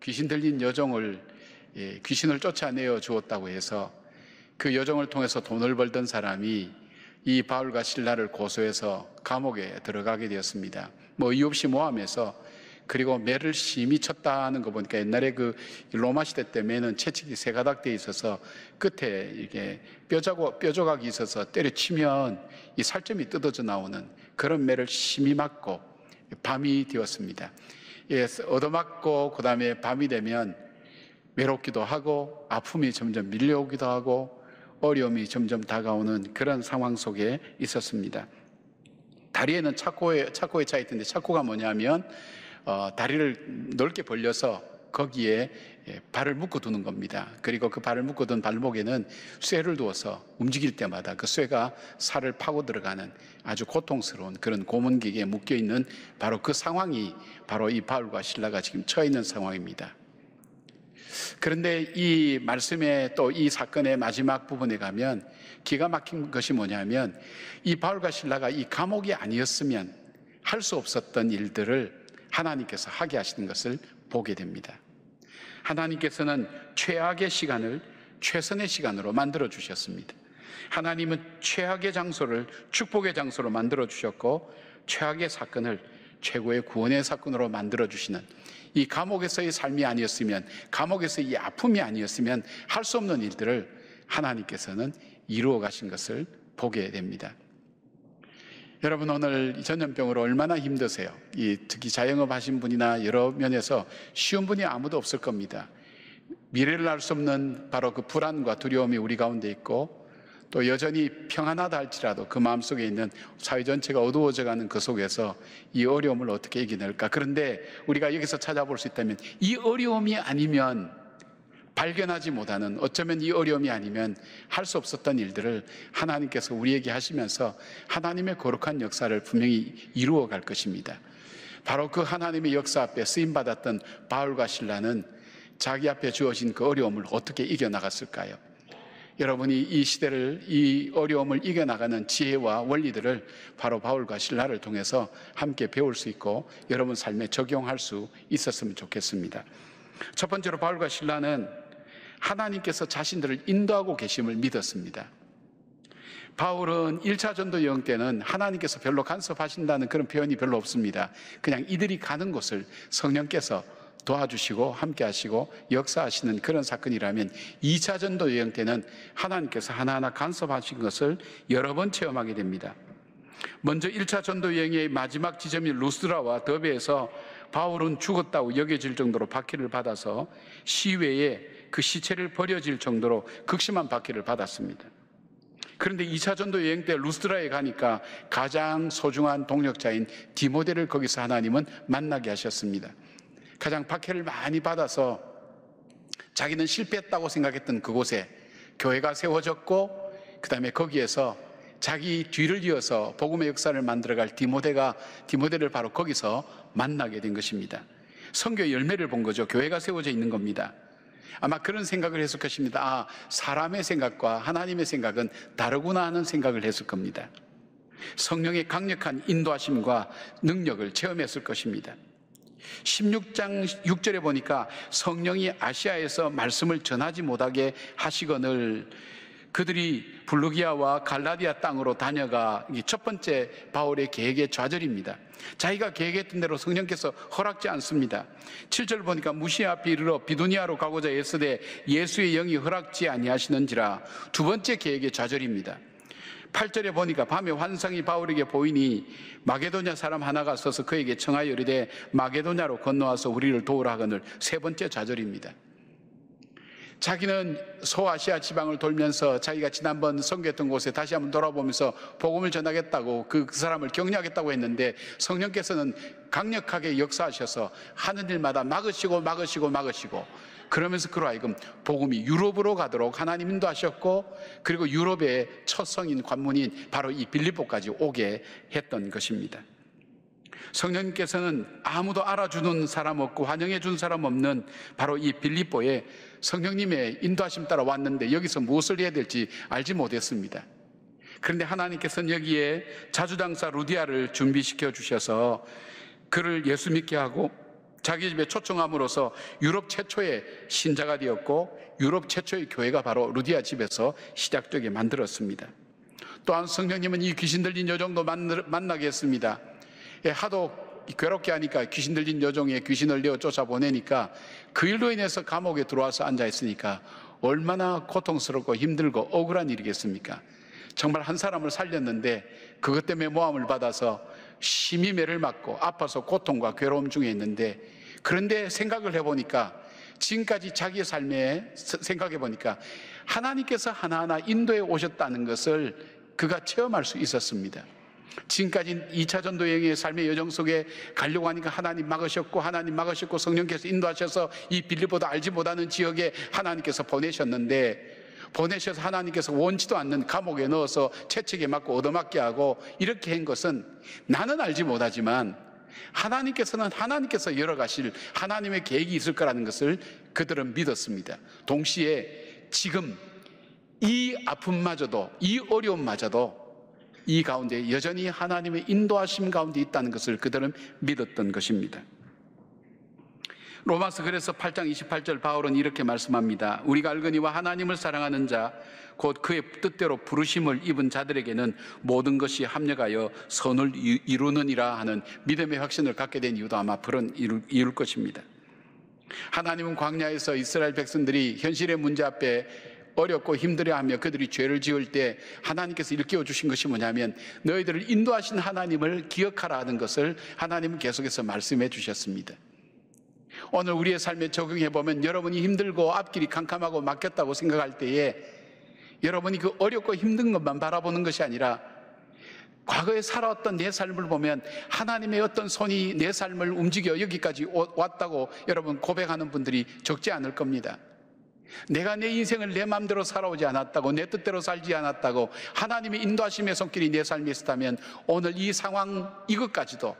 귀신 들린 여종을 귀신을 쫓아내어 주었다고 해서 그 여종을 통해서 돈을 벌던 사람이 이 바울과 실라를 고소해서 감옥에 들어가게 되었습니다. 이유 없이 모함해서, 그리고 매를 심히 쳤다는 거 보니까 옛날에 그 로마 시대 때 매는 채찍이 세 가닥 되어 있어서 끝에 이게 뼈조각이 있어서 때려치면 이 살점이 뜯어져 나오는 그런 매를 심히 맞고 밤이 되었습니다. 얻어맞고 그 다음에 밤이 되면 외롭기도 하고 아픔이 점점 밀려오기도 하고 어려움이 점점 다가오는 그런 상황 속에 있었습니다. 다리에는 차코에 차 있던데, 차코가 뭐냐면 다리를 넓게 벌려서 거기에 발을 묶어두는 겁니다. 그리고 그 발을 묶어둔 발목에는 쇠를 두어서 움직일 때마다 그 쇠가 살을 파고 들어가는 아주 고통스러운 그런 고문기계에 묶여있는 바로 그 상황이 바로 이 바울과 실라가 지금 처해 있는 상황입니다. 그런데 이 말씀의 또 이 사건의 마지막 부분에 가면 기가 막힌 것이 뭐냐면, 이 바울과 실라가 이 감옥이 아니었으면 할 수 없었던 일들을 하나님께서 하게 하시는 것을 보게 됩니다. 하나님께서는 최악의 시간을 최선의 시간으로 만들어 주셨습니다. 하나님은 최악의 장소를 축복의 장소로 만들어 주셨고, 최악의 사건을 최고의 구원의 사건으로 만들어 주시는, 이 감옥에서의 삶이 아니었으면, 감옥에서의 이 아픔이 아니었으면 할 수 없는 일들을 하나님께서는 이루어 가신 것을 보게 됩니다. 여러분, 오늘 전염병으로 얼마나 힘드세요? 특히 자영업 하신 분이나 여러 면에서 쉬운 분이 아무도 없을 겁니다. 미래를 알 수 없는 바로 그 불안과 두려움이 우리 가운데 있고, 또 여전히 평안하다 할지라도 그 마음속에 있는 사회 전체가 어두워져가는 그 속에서 이 어려움을 어떻게 이겨낼까? 그런데 우리가 여기서 찾아볼 수 있다면, 이 어려움이 아니면 발견하지 못하는, 어쩌면 이 어려움이 아니면 할 수 없었던 일들을 하나님께서 우리에게 하시면서 하나님의 거룩한 역사를 분명히 이루어 갈 것입니다. 바로 그 하나님의 역사 앞에 쓰임받았던 바울과 실라는 자기 앞에 주어진 그 어려움을 어떻게 이겨나갔을까요? 여러분이 이 시대를, 이 어려움을 이겨나가는 지혜와 원리들을 바로 바울과 실라를 통해서 함께 배울 수 있고 여러분 삶에 적용할 수 있었으면 좋겠습니다. 첫 번째로 바울과 실라는 하나님께서 자신들을 인도하고 계심을 믿었습니다. 바울은 1차 전도 여행 때는 하나님께서 별로 간섭하신다는 그런 표현이 별로 없습니다. 그냥 이들이 가는 곳을 성령께서 도와주시고 함께 하시고 역사하시는 그런 사건이라면, 2차 전도 여행 때는 하나님께서 하나하나 간섭하신 것을 여러 번 체험하게 됩니다. 먼저 1차 전도 여행의 마지막 지점인 루스드라와 더베에서 바울은 죽었다고 여겨질 정도로 박해를 받아서 시외에 그 시체를 버려질 정도로 극심한 박해를 받았습니다. 그런데 2차 전도 여행 때 루스드라에 가니까 가장 소중한 동력자인 디모데를 거기서 하나님은 만나게 하셨습니다. 가장 박해를 많이 받아서 자기는 실패했다고 생각했던 그곳에 교회가 세워졌고, 그 다음에 거기에서 자기 뒤를 이어서 복음의 역사를 만들어갈 디모데를 바로 거기서 만나게 된 것입니다. 선교의 열매를 본 거죠. 교회가 세워져 있는 겁니다. 아마 그런 생각을 했을 것입니다. 사람의 생각과 하나님의 생각은 다르구나 하는 생각을 했을 겁니다. 성령의 강력한 인도하심과 능력을 체험했을 것입니다. 16장 6절에 보니까 성령이 아시아에서 말씀을 전하지 못하게 하시거늘 그들이 블루기아와 갈라디아 땅으로 다녀가, 첫 번째 바울의 계획의 좌절입니다. 자기가 계획했던 대로 성령께서 허락지 않습니다. 7절 보니까 무시아 앞에 이르러 비두니아로 가고자 애쓰되 예수의 영이 허락지 아니하시는지라, 두 번째 계획의 좌절입니다. 8절에 보니까 밤에 환상이 바울에게 보이니 마게도냐 사람 하나가 서서 그에게 청하여 이르되 마게도냐로 건너와서 우리를 도우라 하거늘, 세 번째 좌절입니다. 자기는 소아시아 지방을 돌면서 자기가 지난번 선교했던 곳에 다시 한번 돌아보면서 복음을 전하겠다고 그 사람을 격려하겠다고 했는데, 성령께서는 강력하게 역사하셔서 하는 일마다 막으시고 그러면서 그로 하여금 복음이 유럽으로 가도록 하나님 인도하셨고, 그리고 유럽의 첫 성인 관문인 바로 이 빌립보까지 오게 했던 것입니다. 성령님께서는 아무도 알아주는 사람 없고 환영해 준 사람 없는 바로 이 빌립보에 성령님의 인도하심 따라 왔는데, 여기서 무엇을 해야 될지 알지 못했습니다. 그런데 하나님께서는 여기에 자주당사 루디아를 준비시켜 주셔서 그를 예수 믿게 하고 자기 집에 초청함으로써 유럽 최초의 신자가 되었고 유럽 최초의 교회가 바로 루디아 집에서 시작되게 만들었습니다. 또한 성령님은 이 귀신 들린 여종도 만나게 했습니다. 하도 괴롭게 하니까 귀신 들린 여종에 귀신을 내어 쫓아보내니까 그 일로 인해서 감옥에 들어와서 앉아있으니까 얼마나 고통스럽고 힘들고 억울한 일이겠습니까? 정말 한 사람을 살렸는데 그것 때문에 모함을 받아서 심히 매를 맞고 아파서 고통과 괴로움 중에 있는데, 그런데 생각을 해보니까 지금까지 자기의 삶에 생각해 보니까 하나님께서 하나하나 인도해 오셨다는 것을 그가 체험할 수 있었습니다. 지금까지 2차 전도 여행의 삶의 여정 속에 가려고 하니까 하나님 막으셨고 성령께서 인도하셔서 이 빌립보다 알지 못하는 지역에 하나님께서 보내셔서 하나님께서 원치도 않는 감옥에 넣어서 채찍에 맞고 얻어맞게 하고 이렇게 한 것은 나는 알지 못하지만 하나님께서 열어가실 하나님의 계획이 있을 거라는 것을 그들은 믿었습니다. 동시에 지금 이 아픔마저도, 이 어려움마저도 이 가운데 여전히 하나님의 인도하심 가운데 있다는 것을 그들은 믿었던 것입니다. 로마서 그래서 8장 28절 바울은 이렇게 말씀합니다. 우리가 알거니와 하나님을 사랑하는 자 곧 그의 뜻대로 부르심을 입은 자들에게는 모든 것이 합력하여 선을 이루느니라 하는 믿음의 확신을 갖게 된 이유도 아마 그런 이유일 것입니다. 하나님은 광야에서 이스라엘 백성들이 현실의 문제 앞에 어렵고 힘들어하며 그들이 죄를 지을 때 하나님께서 일깨워 주신 것이 뭐냐면 너희들을 인도하신 하나님을 기억하라 하는 것을 하나님은 계속해서 말씀해 주셨습니다. 오늘 우리의 삶에 적용해 보면 여러분이 힘들고 앞길이 캄캄하고 막혔다고 생각할 때에 여러분이 그 어렵고 힘든 것만 바라보는 것이 아니라 과거에 살아왔던 내 삶을 보면 하나님의 어떤 손이 내 삶을 움직여 여기까지 왔다고 여러분 고백하는 분들이 적지 않을 겁니다. 내가 내 인생을 내 마음대로 살아오지 않았다고, 내 뜻대로 살지 않았다고 하나님의 인도하심의 손길이 내 삶에 있었다면 오늘 이 상황 이것까지도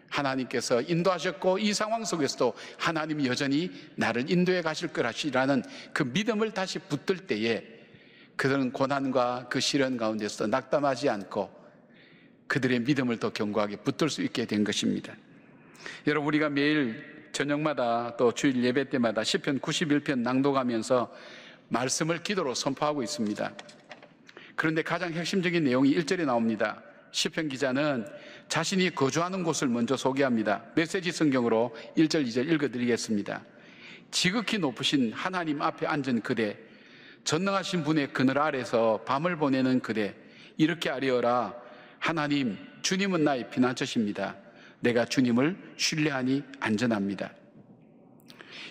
하나님께서 인도하셨고 이 상황 속에서도 하나님이 여전히 나를 인도해 가실 것이라는 그 믿음을 다시 붙들 때에 그들은 고난과 그 시련 가운데서 낙담하지 않고 그들의 믿음을 더 견고하게 붙들 수 있게 된 것입니다. 여러분, 우리가 매일 저녁마다 또 주일 예배 때마다 시편 91편 낭독하면서 말씀을 기도로 선포하고 있습니다. 그런데 가장 핵심적인 내용이 1절에 나옵니다. 시편 기자는 자신이 거주하는 곳을 먼저 소개합니다. 메시지 성경으로 1절 2절 읽어드리겠습니다. 지극히 높으신 하나님 앞에 앉은 그대, 전능하신 분의 그늘 아래서 밤을 보내는 그대, 이렇게 아뢰어라. 하나님, 주님은 나의 피난처십니다. 내가 주님을 신뢰하니 안전합니다.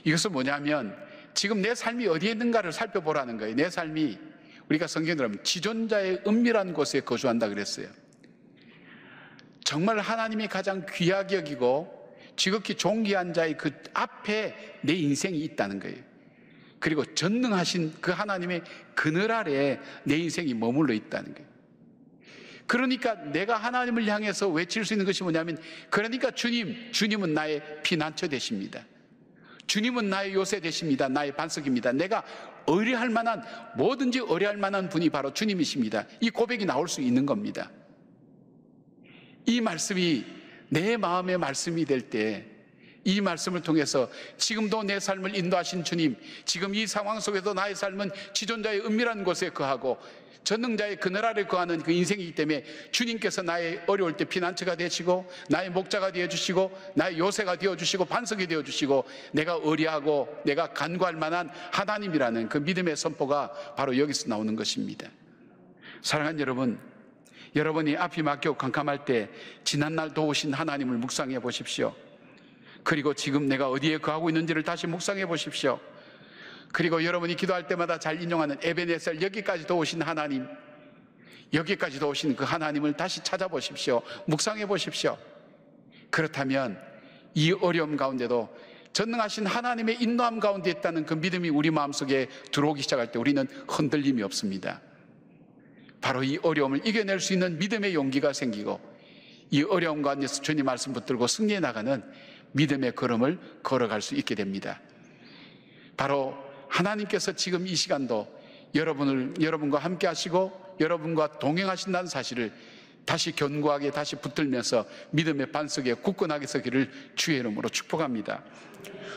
이것은 뭐냐면 지금 내 삶이 어디에 있는가를 살펴보라는 거예요. 내 삶이, 우리가 성경에 보면 지존자의 은밀한 곳에 거주한다 그랬어요. 정말 하나님이 가장 귀하게 여기고 지극히 존귀한 자의 그 앞에 내 인생이 있다는 거예요. 그리고 전능하신 그 하나님의 그늘 아래에 내 인생이 머물러 있다는 거예요. 그러니까 내가 하나님을 향해서 외칠 수 있는 것이 뭐냐면, 그러니까 주님은 나의 피난처 되십니다. 주님은 나의 요새 되십니다. 나의 반석입니다. 내가 의뢰할 만한, 뭐든지 의뢰할 만한 분이 바로 주님이십니다. 이 고백이 나올 수 있는 겁니다. 이 말씀이 내 마음의 말씀이 될 때, 이 말씀을 통해서 지금도 내 삶을 인도하신 주님, 지금 이 상황 속에도 나의 삶은 지존자의 은밀한 곳에 거하고 전능자의 그늘 아래 거하는 그 인생이기 때문에 주님께서 나의 어려울 때 피난처가 되시고 나의 목자가 되어주시고 나의 요새가 되어주시고 반석이 되어주시고 내가 의뢰하고 내가 간구할 만한 하나님이라는 그 믿음의 선포가 바로 여기서 나오는 것입니다. 사랑하는 여러분, 여러분이 앞이 막히고 캄캄할 때 지난날 도우신 하나님을 묵상해 보십시오. 그리고 지금 내가 어디에 거하고 있는지를 다시 묵상해 보십시오. 그리고 여러분이 기도할 때마다 잘 인용하는 에베네셀, 여기까지 도우신 하나님, 여기까지 도우신 그 하나님을 다시 찾아보십시오. 묵상해 보십시오. 그렇다면 이 어려움 가운데도 전능하신 하나님의 인도함 가운데 있다는 그 믿음이 우리 마음속에 들어오기 시작할 때 우리는 흔들림이 없습니다. 바로 이 어려움을 이겨낼 수 있는 믿음의 용기가 생기고 이 어려움 가운데서 주님 말씀 붙들고 승리해 나가는 믿음의 걸음을 걸어갈 수 있게 됩니다. 바로 하나님께서 지금 이 시간도 여러분과 함께 하시고 여러분과 동행하신다는 사실을 다시 견고하게 다시 붙들면서 믿음의 반석에 굳건하게 서기를 주의 이름으로 축복합니다.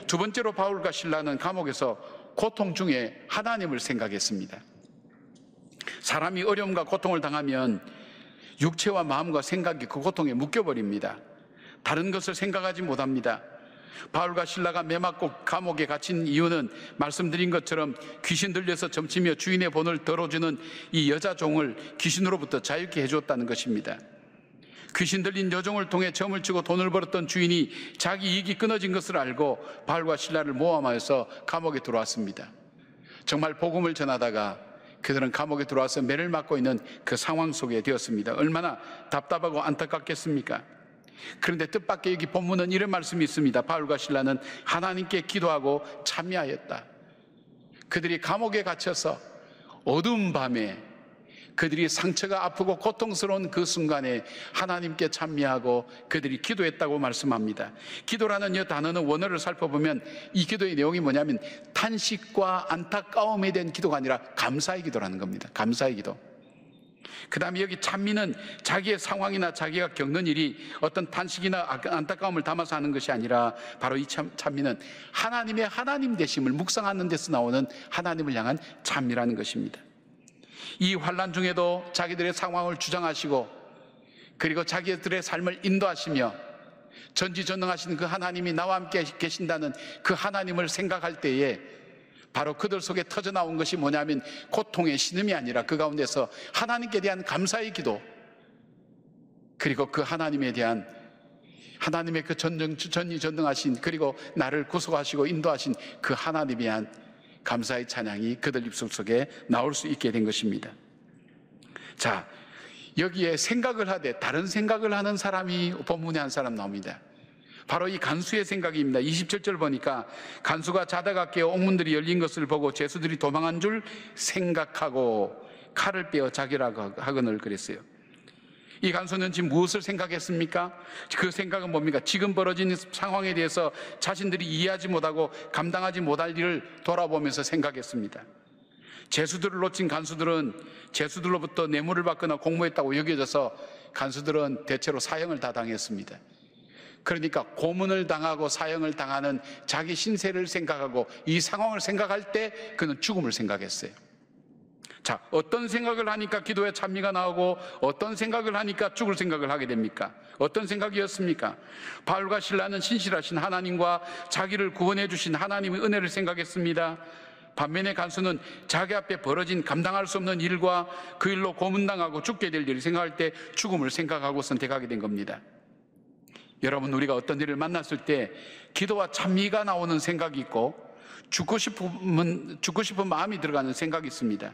두 번째로 바울과 실라는 감옥에서 고통 중에 하나님을 생각했습니다. 사람이 어려움과 고통을 당하면 육체와 마음과 생각이 그 고통에 묶여버립니다. 다른 것을 생각하지 못합니다. 바울과 실라가 매맞고 감옥에 갇힌 이유는 말씀드린 것처럼 귀신 들려서 점치며 주인의 본을 덜어주는 이 여자 종을 귀신으로부터 자유케 해주었다는 것입니다. 귀신 들린 여종을 통해 점을 치고 돈을 벌었던 주인이 자기 이익이 끊어진 것을 알고 바울과 실라를 모함하여서 감옥에 들어왔습니다. 정말 복음을 전하다가 그들은 감옥에 들어와서 매를 맞고 있는 그 상황 속에 되었습니다. 얼마나 답답하고 안타깝겠습니까? 그런데 뜻밖의 여기 본문은 이런 말씀이 있습니다. 바울과 실라는 하나님께 기도하고 참여하였다. 그들이 감옥에 갇혀서 어두운 밤에 그들이 상처가 아프고 고통스러운 그 순간에 하나님께 참여하고 그들이 기도했다고 말씀합니다. 기도라는 이 단어는 원어를 살펴보면 이 기도의 내용이 뭐냐면 탄식과 안타까움에 대한 기도가 아니라 감사의 기도라는 겁니다. 감사의 기도. 그 다음에 여기 찬미는 자기의 상황이나 자기가 겪는 일이 어떤 탄식이나 안타까움을 담아서 하는 것이 아니라 바로 이 찬미는 하나님의 하나님 되심을 묵상하는 데서 나오는 하나님을 향한 찬미라는 것입니다. 이 환난 중에도 자기들의 상황을 주장하시고 그리고 자기들의 삶을 인도하시며 전지전능하신 그 하나님이 나와 함께 계신다는 그 하나님을 생각할 때에 바로 그들 속에 터져나온 것이 뭐냐면 고통의 신음이 아니라 그 가운데서 하나님께 대한 감사의 기도, 그리고 그 하나님에 대한 하나님의 그 전지전능하신 그리고 나를 구속하시고 인도하신 그 하나님에 대한 감사의 찬양이 그들 입술 속에 나올 수 있게 된 것입니다. 자, 여기에 생각을 하되 다른 생각을 하는 사람이 본문에 한 사람 나옵니다. 바로 이 간수의 생각입니다. 27절 보니까 간수가 자다가 깨어 옥문들이 열린 것을 보고 죄수들이 도망한 줄 생각하고 칼을 빼어 자기라고 하거늘 그랬어요. 이 간수는 지금 무엇을 생각했습니까? 그 생각은 뭡니까? 지금 벌어진 상황에 대해서 자신들이 이해하지 못하고 감당하지 못할 일을 돌아보면서 생각했습니다. 죄수들을 놓친 간수들은 죄수들로부터 뇌물을 받거나 공모했다고 여겨져서 간수들은 대체로 사형을 다 당했습니다. 그러니까 고문을 당하고 사형을 당하는 자기 신세를 생각하고 이 상황을 생각할 때 그는 죽음을 생각했어요. 자, 어떤 생각을 하니까 기도에 찬미가 나오고 어떤 생각을 하니까 죽을 생각을 하게 됩니까? 어떤 생각이었습니까? 바울과 실라는 신실하신 하나님과 자기를 구원해 주신 하나님의 은혜를 생각했습니다. 반면에 간수는 자기 앞에 벌어진 감당할 수 없는 일과 그 일로 고문당하고 죽게 될 일을 생각할 때 죽음을 생각하고 선택하게 된 겁니다. 여러분, 우리가 어떤 일을 만났을 때 기도와 찬미가 나오는 생각이 있고 죽고 싶은 마음이 들어가는 생각이 있습니다.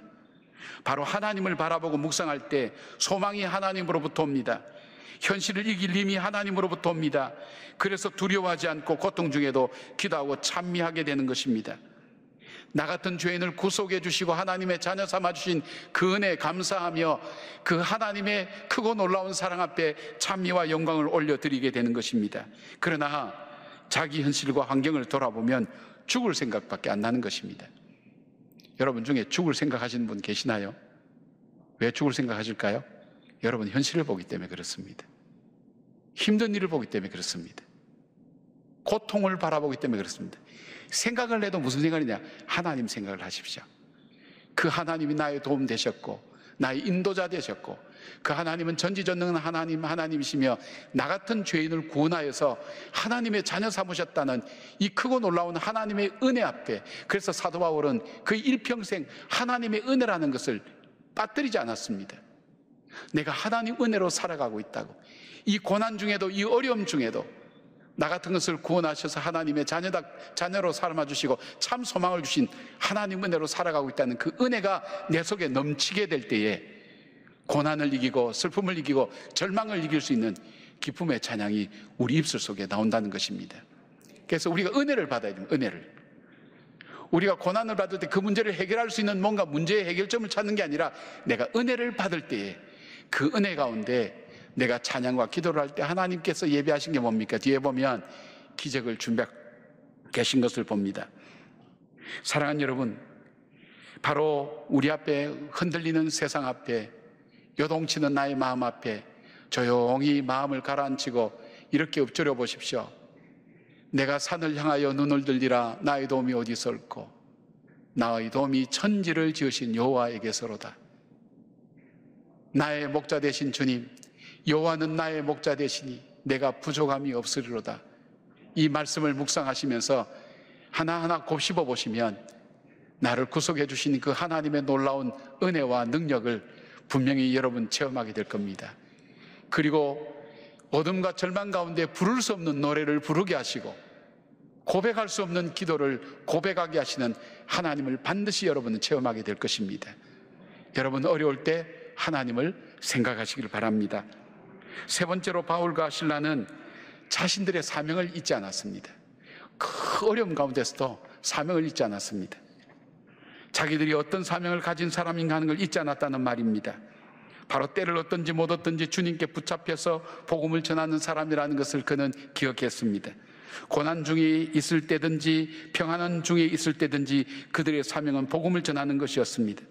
바로 하나님을 바라보고 묵상할 때 소망이 하나님으로부터 옵니다. 현실을 이길 힘이 하나님으로부터 옵니다. 그래서 두려워하지 않고 고통 중에도 기도하고 찬미하게 되는 것입니다. 나 같은 죄인을 구속해 주시고 하나님의 자녀 삼아 주신 그 은혜에 감사하며 그 하나님의 크고 놀라운 사랑 앞에 찬미와 영광을 올려드리게 되는 것입니다. 그러나 자기 현실과 환경을 돌아보면 죽을 생각밖에 안 나는 것입니다. 여러분 중에 죽을 생각하시는 분 계시나요? 왜 죽을 생각하실까요? 여러분 현실을 보기 때문에 그렇습니다. 힘든 일을 보기 때문에 그렇습니다. 고통을 바라보기 때문에 그렇습니다. 생각을 해도 무슨 생각이냐? 하나님 생각을 하십시오. 그 하나님이 나의 도움 되셨고 나의 인도자 되셨고 그 하나님은 전지전능한 하나님이시며 나 같은 죄인을 구원하여서 하나님의 자녀 삼으셨다는 이 크고 놀라운 하나님의 은혜 앞에, 그래서 사도 바울은 그 일평생 하나님의 은혜라는 것을 빠뜨리지 않았습니다. 내가 하나님 은혜로 살아가고 있다고, 이 고난 중에도 이 어려움 중에도 나 같은 것을 구원하셔서 하나님의 자녀로 삼아주시고 참 소망을 주신 하나님 은혜로 살아가고 있다는 그 은혜가 내 속에 넘치게 될 때에 고난을 이기고 슬픔을 이기고 절망을 이길 수 있는 기쁨의 찬양이 우리 입술 속에 나온다는 것입니다. 그래서 우리가 은혜를 받아야 됩니다. 은혜를. 우리가 고난을 받을 때 그 문제를 해결할 수 있는 뭔가 문제의 해결점을 찾는 게 아니라 내가 은혜를 받을 때에 그 은혜 가운데 내가 찬양과 기도를 할 때 하나님께서 예비하신 게 뭡니까? 뒤에 보면 기적을 준비하고 계신 것을 봅니다. 사랑하는 여러분, 바로 우리 앞에 흔들리는 세상 앞에, 요동치는 나의 마음 앞에 조용히 마음을 가라앉히고 이렇게 읊조려 보십시오. 내가 산을 향하여 눈을 들리라. 나의 도움이 어디서 올꼬? 나의 도움이 천지를 지으신 여호와에게서로다. 나의 목자 되신 주님, 여호와는 나의 목자 되시니 내가 부족함이 없으리로다. 이 말씀을 묵상하시면서 하나하나 곱씹어 보시면 나를 구속해 주신 그 하나님의 놀라운 은혜와 능력을 분명히 여러분 체험하게 될 겁니다. 그리고 어둠과 절망 가운데 부를 수 없는 노래를 부르게 하시고 고백할 수 없는 기도를 고백하게 하시는 하나님을 반드시 여러분은 체험하게 될 것입니다. 여러분 어려울 때 하나님을 생각하시길 바랍니다. 세 번째로 바울과 실라는 자신들의 사명을 잊지 않았습니다. 그 어려움 가운데서도 사명을 잊지 않았습니다. 자기들이 어떤 사명을 가진 사람인가 하는 걸 잊지 않았다는 말입니다. 바로 때를 얻든지 못 얻든지 주님께 붙잡혀서 복음을 전하는 사람이라는 것을 그는 기억했습니다. 고난 중에 있을 때든지 평안한 중에 있을 때든지 그들의 사명은 복음을 전하는 것이었습니다.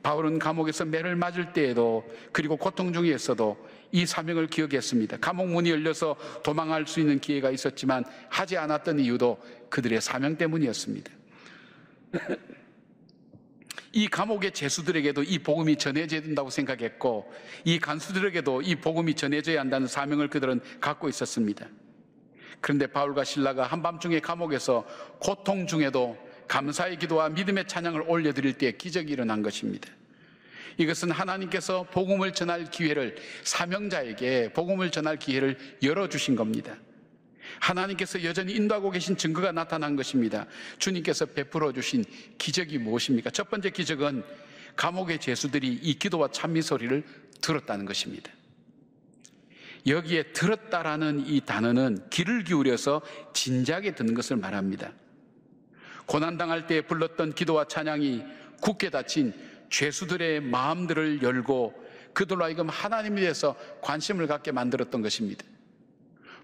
바울은 감옥에서 매를 맞을 때에도 그리고 고통 중에서도 이 사명을 기억했습니다. 감옥 문이 열려서 도망할 수 있는 기회가 있었지만 하지 않았던 이유도 그들의 사명 때문이었습니다. 이 감옥의 죄수들에게도 이 복음이 전해져야 된다고 생각했고 이 간수들에게도 이 복음이 전해져야 한다는 사명을 그들은 갖고 있었습니다. 그런데 바울과 실라가 한밤중에 감옥에서 고통 중에도 감사의 기도와 믿음의 찬양을 올려드릴 때 기적이 일어난 것입니다. 이것은 하나님께서 복음을 전할 기회를, 사명자에게 복음을 전할 기회를 열어주신 겁니다. 하나님께서 여전히 인도하고 계신 증거가 나타난 것입니다. 주님께서 베풀어 주신 기적이 무엇입니까? 첫 번째 기적은 감옥의 죄수들이 이 기도와 찬미 소리를 들었다는 것입니다. 여기에 들었다라는 이 단어는 귀를 기울여서 진지하게 듣는 것을 말합니다. 고난당할 때 불렀던 기도와 찬양이 굳게 닫힌 죄수들의 마음들을 열고 그들로 하여금 하나님에 대해서 관심을 갖게 만들었던 것입니다.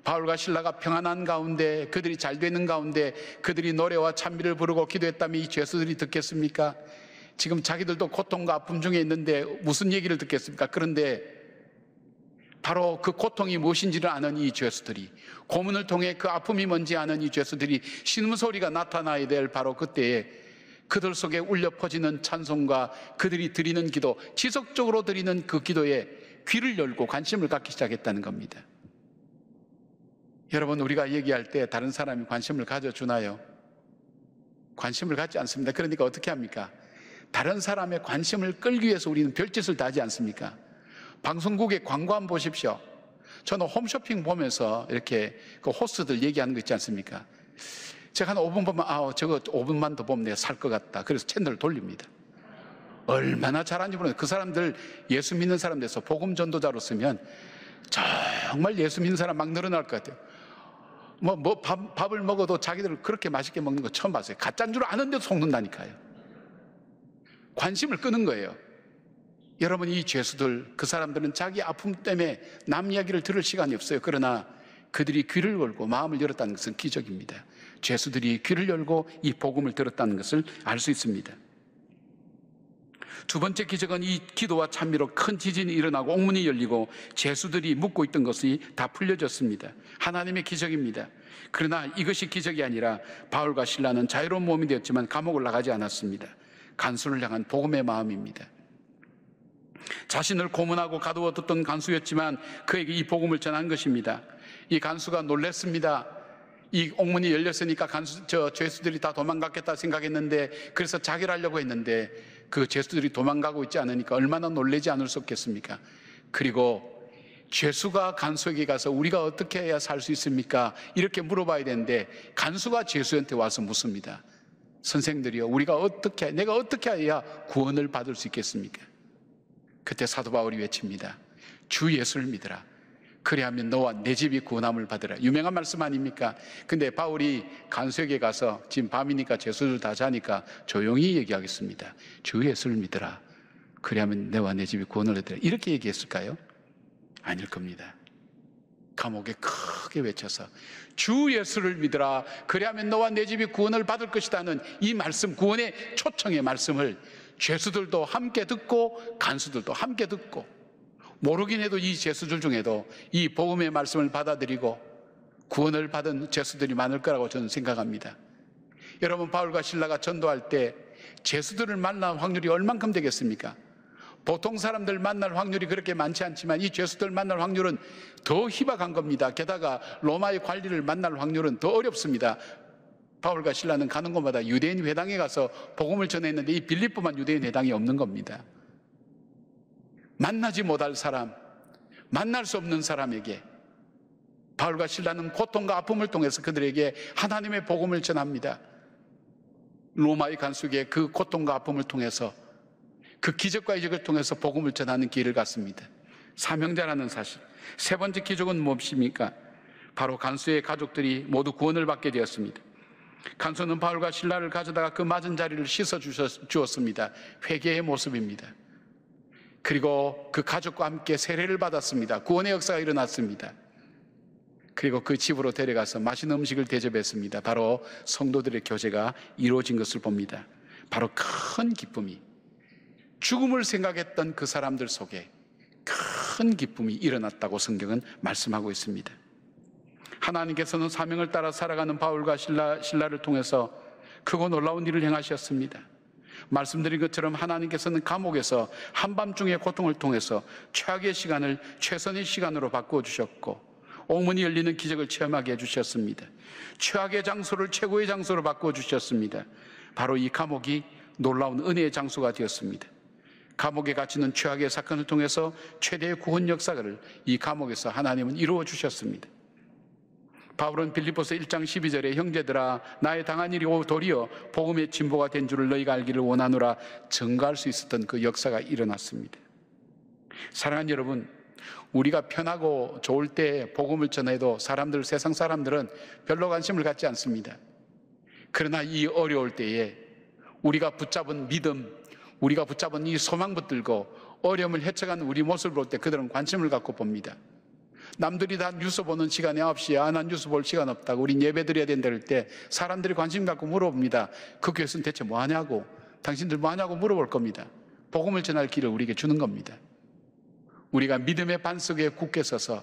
바울과 실라가 평안한 가운데, 그들이 잘 되는 가운데 그들이 노래와 찬미를 부르고 기도했다면 이 죄수들이 듣겠습니까? 지금 자기들도 고통과 아픔 중에 있는데 무슨 얘기를 듣겠습니까? 그런데 바로 그 고통이 무엇인지를 아는 이 죄수들이, 고문을 통해 그 아픔이 뭔지 아는 이 죄수들이 신음소리가 나타나야 될 바로 그때에 그들 속에 울려 퍼지는 찬송과 그들이 드리는 기도, 지속적으로 드리는 그 기도에 귀를 열고 관심을 갖기 시작했다는 겁니다. 여러분, 우리가 얘기할 때 다른 사람이 관심을 가져주나요? 관심을 갖지 않습니다. 그러니까 어떻게 합니까? 다른 사람의 관심을 끌기 위해서 우리는 별짓을 다 하지 않습니까? 방송국의 광고 한번 보십시오. 저는 홈쇼핑 보면서 이렇게 그 호스들 얘기하는 거 있지 않습니까? 제가 한 5분 보면 저거 5분만 더 보면 내가 살 것 같다. 그래서 채널을 돌립니다. 얼마나 잘하는지 모르겠어요. 그 사람들 예수 믿는 사람 돼서 복음 전도자로 쓰면 정말 예수 믿는 사람 막 늘어날 것 같아요. 밥을 먹어도 자기들 그렇게 맛있게 먹는 거 처음 봤어요. 가짜인 줄 아는데도 속는다니까요. 관심을 끄는 거예요. 여러분, 이 죄수들, 그 사람들은 자기 아픔 때문에 남 이야기를 들을 시간이 없어요. 그러나 그들이 귀를 열고 마음을 열었다는 것은 기적입니다. 죄수들이 귀를 열고 이 복음을 들었다는 것을 알 수 있습니다. 두 번째 기적은 이 기도와 찬미로 큰 지진이 일어나고 옥문이 열리고 죄수들이 묵고 있던 것이 다 풀려졌습니다. 하나님의 기적입니다. 그러나 이것이 기적이 아니라 바울과 실라는 자유로운 몸이 되었지만 감옥을 나가지 않았습니다. 간수를 향한 복음의 마음입니다. 자신을 고문하고 가두어뒀던 간수였지만 그에게 이 복음을 전한 것입니다. 이 간수가 놀랐습니다. 이 옥문이 열렸으니까 죄수들이 다 도망갔겠다 생각했는데, 그래서 자결 하려고 했는데 그 죄수들이 도망가고 있지 않으니까 얼마나 놀라지 않을 수 없겠습니까? 그리고 죄수가 간수에게 가서 우리가 어떻게 해야 살 수 있습니까? 이렇게 물어봐야 되는데 간수가 죄수한테 와서 묻습니다. 선생들이요, 내가 어떻게 해야 구원을 받을 수 있겠습니까? 그때 사도 바울이 외칩니다. 주 예수를 믿으라. 그리하면 너와 내 집이 구원함을 받으라. 유명한 말씀 아닙니까? 근데 바울이 간수에게 가서 지금 밤이니까 죄수들 다 자니까 조용히 얘기하겠습니다. 주 예수를 믿으라. 그리하면 너와 내 집이 구원을 얻으라. 이렇게 얘기했을까요? 아닐 겁니다. 감옥에 크게 외쳐서 주 예수를 믿으라. 그리하면 너와 내 집이 구원을 받을 것이다는 이 말씀, 구원의 초청의 말씀을 죄수들도 함께 듣고 간수들도 함께 듣고 모르긴 해도 이 죄수들 중에도 이 복음의 말씀을 받아들이고 구원을 받은 죄수들이 많을 거라고 저는 생각합니다. 여러분, 바울과 실라가 전도할 때 죄수들을 만날 확률이 얼만큼 되겠습니까? 보통 사람들 만날 확률이 그렇게 많지 않지만 이 죄수들 만날 확률은 더 희박한 겁니다. 게다가 로마의 관리를 만날 확률은 더 어렵습니다. 바울과 실라는 가는 곳마다 유대인 회당에 가서 복음을 전했는데 이 빌립보만 유대인 회당이 없는 겁니다. 만나지 못할 사람, 만날 수 없는 사람에게 바울과 실라는 고통과 아픔을 통해서 그들에게 하나님의 복음을 전합니다. 로마의 간수에게 그 고통과 아픔을 통해서, 그 기적과 이적을 통해서 복음을 전하는 길을 갔습니다. 사명자라는 사실. 세 번째 기적은 무엇입니까? 바로 간수의 가족들이 모두 구원을 받게 되었습니다. 간수는 바울과 실라를 가져다가 그 맞은 자리를 씻어 주었습니다. 회개의 모습입니다. 그리고 그 가족과 함께 세례를 받았습니다. 구원의 역사가 일어났습니다. 그리고 그 집으로 데려가서 맛있는 음식을 대접했습니다. 바로 성도들의 교제가 이루어진 것을 봅니다. 바로 큰 기쁨이, 죽음을 생각했던 그 사람들 속에 큰 기쁨이 일어났다고 성경은 말씀하고 있습니다. 하나님께서는 사명을 따라 살아가는 바울과 실라를 통해서 크고 놀라운 일을 행하셨습니다. 말씀드린 것처럼 하나님께서는 감옥에서 한밤중의 고통을 통해서 최악의 시간을 최선의 시간으로 바꾸어 주셨고, 옥문이 열리는 기적을 체험하게 해주셨습니다. 최악의 장소를 최고의 장소로 바꾸어 주셨습니다. 바로 이 감옥이 놀라운 은혜의 장소가 되었습니다. 감옥에 갇히는 최악의 사건을 통해서 최대의 구원 역사를 이 감옥에서 하나님은 이루어 주셨습니다. 바울은 빌립보서 1장 12절에 형제들아 나의 당한 일이 도리어 복음의 진보가 된 줄을 너희가 알기를 원하노라 증거할 수 있었던 그 역사가 일어났습니다. 사랑하는 여러분, 우리가 편하고 좋을 때 복음을 전해도 세상 사람들은 별로 관심을 갖지 않습니다. 그러나 이 어려울 때에 우리가 붙잡은 믿음, 우리가 붙잡은 이 소망 붙들고 어려움을 헤쳐가는 우리 모습을 볼 때 그들은 관심을 갖고 봅니다. 남들이 다 뉴스 보는 시간에 9시에 난 뉴스 볼 시간 없다고 우린 예배 드려야 된다 할 때 사람들이 관심 갖고 물어봅니다. 그 교회에서는 대체 뭐 하냐고, 당신들 뭐 하냐고 물어볼 겁니다. 복음을 전할 길을 우리에게 주는 겁니다. 우리가 믿음의 반석에 굳게 서서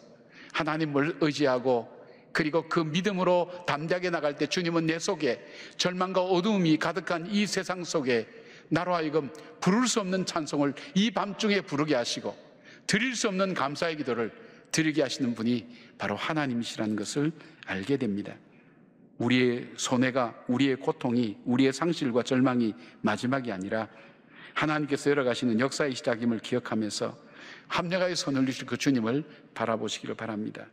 하나님을 의지하고 그리고 그 믿음으로 담대하게 나갈 때 주님은 내 속에 절망과 어두움이 가득한 이 세상 속에 나로 하여금 부를 수 없는 찬송을 이 밤중에 부르게 하시고 드릴 수 없는 감사의 기도를 드리게 하시는 분이 바로 하나님이시라는 것을 알게 됩니다. 우리의 손해가, 우리의 고통이, 우리의 상실과 절망이 마지막이 아니라 하나님께서 열어가시는 역사의 시작임을 기억하면서 합력하여 손을 올리실 그 주님을 바라보시기를 바랍니다.